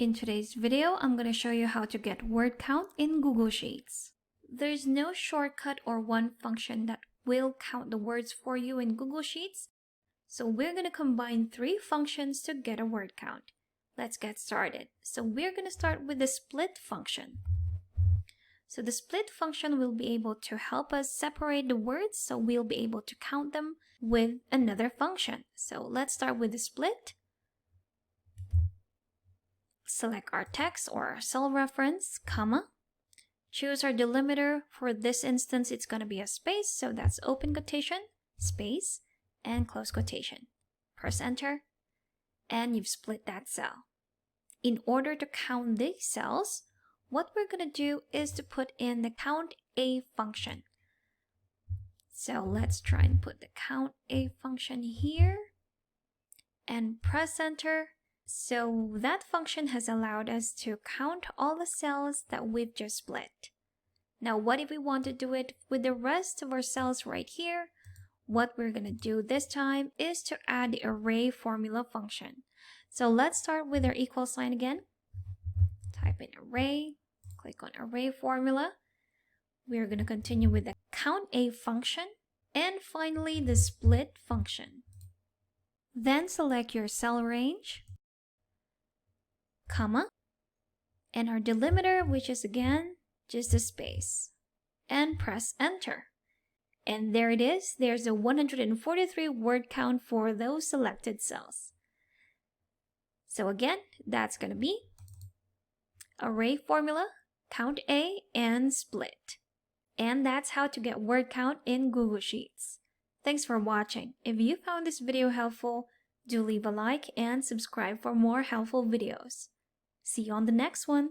In today's video, I'm going to show you how to get word count in Google Sheets. There's no shortcut or one function that will count the words for you in Google Sheets, so we're going to combine three functions to get a word count. Let's get started. So we're going to start with the split function. So the split function will be able to help us separate the words, so we'll be able to count them with another function. So let's start with the split. Select our text or our cell reference, comma. Choose our delimiter. For this instance, it's going to be a space, so that's open quotation, space, and close quotation. Press enter, and you've split that cell. In order to count these cells, what we're going to do is to put in the count a function. So let's try and put the count a function here and press enter. So that function has allowed us to count all the cells that we've just split. Now, what if we want to do it with the rest of our cells right here? What we're going to do this time is to add the array formula function. So let's start with our equal sign again. Type in array, click on array formula. We're going to continue with the count a function and finally the split function. Then select your cell range, comma, and our delimiter, which is again just a space, and press enter. And there it is. There's a 143 word count for those selected cells. So again, that's going to be array formula, count a, and split. And that's how to get word count in Google Sheets. Thanks for watching. If you found this video helpful, do leave a like and subscribe for more helpful videos. See you on the next one.